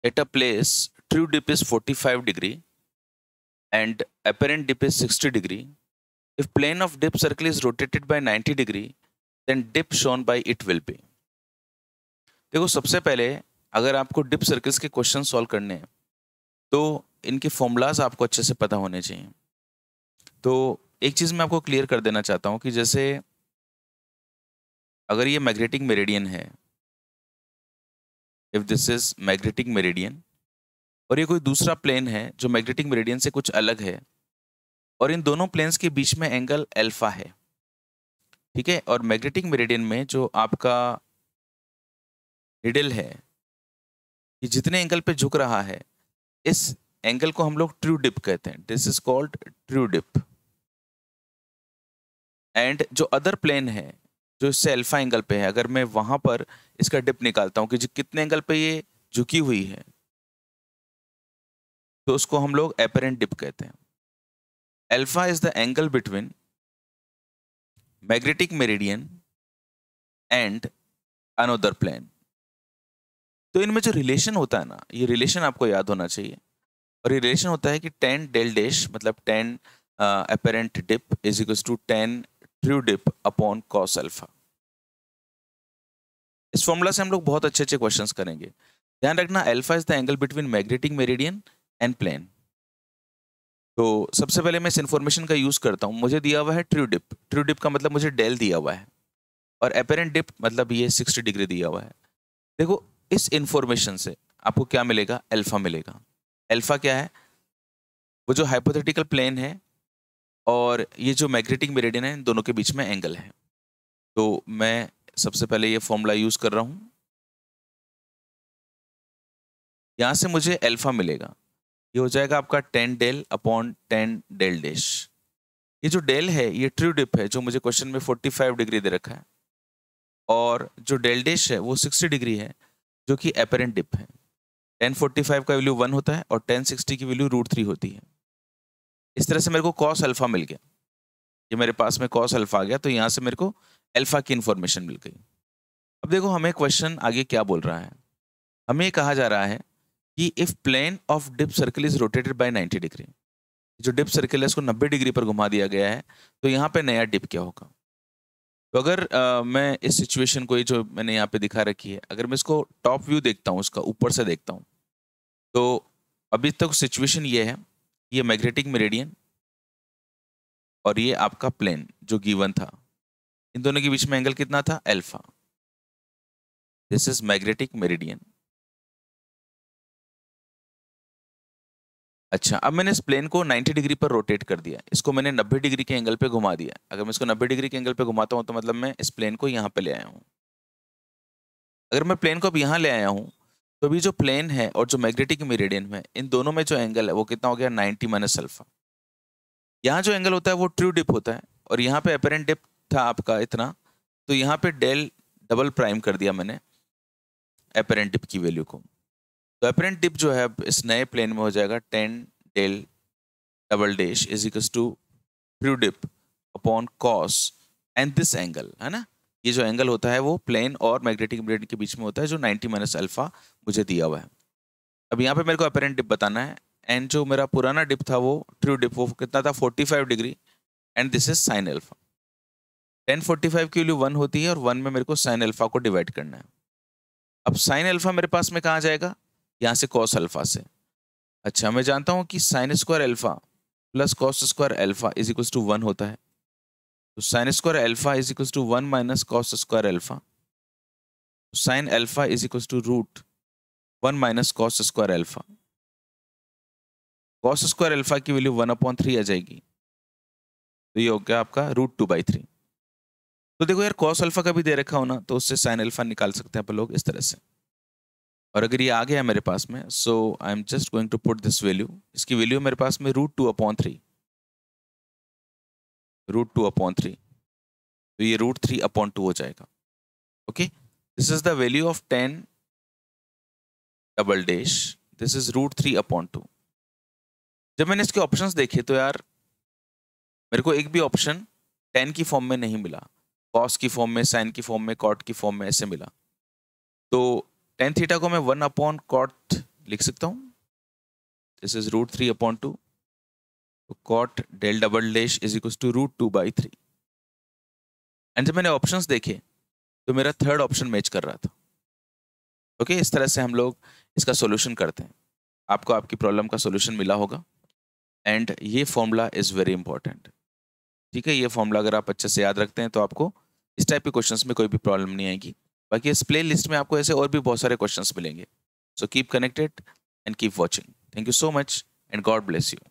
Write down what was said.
At a place, true dip is 45 degree and apparent dip is 60 degree. If plane of dip circle is rotated by 90 degree, then dip shown by it will be. देखो सबसे पहले अगर आपको dip circles के question solve करने हैं तो इनके फॉर्मूलाज आपको अच्छे से पता होने चाहिए। तो एक चीज़ मैं आपको क्लियर कर देना चाहता हूँ कि जैसे अगर ये मैग्नेटिक मेरिडियन है, if this is magnetic meridian, और ये कोई दूसरा प्लेन है जो मैग्नेटिक मेरिडियन से कुछ अलग है, और इन दोनों प्लेन्स के बीच में एंगल अल्फा है, ठीक है। और मैग्नेटिक मेरिडियन में जो आपका निडल है ये जितने एंगल पे झुक रहा है, इस एंगल को हम लोग ट्रू डिप कहते हैं। This is called true dip. And जो अदर प्लेन है जो इससे अल्फा एंगल पे है, अगर मैं वहां पर इसका डिप निकालता हूं कि कितने एंगल पे ये झुकी हुई है, तो उसको हम लोग एपरेंट डिप कहते हैं। Alpha is the angle between magnetic meridian and another plane. तो इनमें जो रिलेशन होता है ना, ये रिलेशन आपको याद होना चाहिए, और ये रिलेशन होता है कि tan डेल डैश मतलब tan apparent dip is equals to tan true dip upon cos alpha. इस फॉर्मूला से हम लोग बहुत अच्छे अच्छे क्वेश्चंस करेंगे। ध्यान रखना, alpha is the angle between magnetic meridian and plane. तो सबसे पहले मैं इस इंफॉर्मेशन का यूज करता हूँ। मुझे दिया हुआ है ट्रू डिप, ट्रू डिप का मतलब मुझे डेल दिया हुआ है, और अपेरेंट डिप मतलब ये 60 डिग्री दिया हुआ है। देखो इस इंफॉर्मेशन से आपको क्या मिलेगा, अल्फा मिलेगा। अल्फा क्या है, वो जो हाइपोथेटिकल प्लेन है और ये जो मैग्नेटिक मेरिडियन है, इन दोनों के बीच में एंगल है। तो मैं सबसे पहले ये फॉर्मूला यूज कर रहा हूं, यहां से मुझे अल्फा मिलेगा, ये हो जाएगा आपका tan del upon tan del dash. ये जो डेल है ये ट्रू डिप है जो मुझे क्वेश्चन में 45 डिग्री दे रखा है, और जो डेल डैश है वो 60 डिग्री है जो कि एपरेंट डिप है। tan 45 का वैल्यू 1 होता है और tan 60 की वैल्यू √3 होती है। इस तरह से मेरे को cos अल्फा मिल गया, ये मेरे पास में cos अल्फा आ गया, तो यहाँ से मेरे को अल्फा की इंफॉर्मेशन मिल गई। अब देखो हमें क्वेश्चन आगे क्या बोल रहा है, हमें ये कहा जा रहा है कि if plane of dip circle is rotated by 90 degree, जो डिप सर्कल है इसको 90 डिग्री पर घुमा दिया गया है, तो यहाँ पे नया डिप क्या होगा। तो अगर मैं इस सिचुएशन को, ये जो मैंने यहाँ पे दिखा रखी है, अगर मैं इसको टॉप व्यू देखता हूँ, उसका ऊपर से देखता हूँ, तो अभी तक सिचुएशन ये है, ये मैग्नेटिक मेरिडियन और ये आपका प्लेन जो गिवन था, इन दोनों के बीच में एंगल कितना था, alpha. This is magnetic meridian. अच्छा, अब मैंने इस प्लेन को 90 डिग्री पर रोटेट कर दिया, इसको मैंने 90 डिग्री के एंगल पे घुमा दिया। अगर मैं इसको 90 डिग्री के एंगल पे घुमाता हूं तो मतलब मैं इस प्लेन को यहाँ पे ले आया हूँ। अगर मैं प्लेन को अब यहाँ ले आया हूँ, तो अभी जो प्लेन है और जो मैग्नेटिक मेरिडियन में, इन दोनों में जो एंगल है वो कितना हो गया, 90 माइनस अल्फा। यहाँ जो एंगल होता है वो ट्रू डिप होता है, और यहाँ पे अपेरेंट डिप था आपका इतना, तो यहाँ पे डेल डबल प्राइम कर दिया मैंने अपेरेंट डिप की वैल्यू को। तो अपेरेंट डिप जो है अब इस नए प्लेन में हो जाएगा tan del double dash is equals to true dip upon cos and this angle, है ना। ये जो एंगल होता है वो प्लेन और मैग्नेटिक मेरिडियन के बीच में होता है, जो 90 माइनस अल्फा मुझे दिया हुआ है। अब यहाँ पे मेरे को अपेरेंट डिप बताना है, एंड जो मेरा पुराना डिप था वो ट्रू डिप, वो कितना था, 45 degree, and this is sine alpha. tan 45 की वैल्यू 1 होती है, और 1 में मेरे को साइन अल्फा को डिवाइड करना है। अब साइन अल्फा मेरे पास में कहाँ जाएगा, यहाँ से cos अल्फा से। अच्छा, मैं जानता हूँ कि sine square alpha plus cos square alpha is equals to 1 होता है। तो sine square alpha is equals to 1 minus cos square alpha. Sine alpha is equals to √1 minus cos square alpha. cos square alpha की value 1/3 आ जाएगी, तो ये हो गया आपका √2/3। तो देखो यार, cos अल्फा का भी दे रखा हो ना, तो उससे साइन अल्फा निकाल सकते हैं अपन लोग इस तरह से। और अगर ये आ गया मेरे पास में, so I am just going to put this value, इसकी वैल्यू मेरे पास में √2/3, √2/3, तो ये √3/2 हो जाएगा। Okay, this is the value of tan double dash, this is √3/2। जब मैंने इसके ऑप्शंस देखे तो यार मेरे को एक भी ऑप्शन tan की फॉर्म में नहीं मिला, cos की फॉर्म में, sin की फॉर्म में, cot की फॉर्म में ऐसे मिला। तो tan थीटा को मैं 1/cot लिख सकता हूँ, this is √3/2, cot del double dash is equal to √2/3। And जब मैंने ऑप्शंस देखे तो मेरा थर्ड ऑप्शन मैच कर रहा था। ओके, इस तरह से हम लोग इसका सॉल्यूशन करते हैं। आपको आपकी प्रॉब्लम का सॉल्यूशन मिला होगा, एंड ये फॉर्मूला इज वेरी इंपॉर्टेंट। ठीक है, ये फॉर्मूला अगर आप अच्छे से याद रखते हैं तो आपको इस टाइप के क्वेश्चंस में कोई भी प्रॉब्लम नहीं आएगी। बाकी इस प्ले लिस्ट में आपको ऐसे और भी बहुत सारे क्वेश्चंस मिलेंगे। So keep connected and keep watching. Thank you so much and God bless you.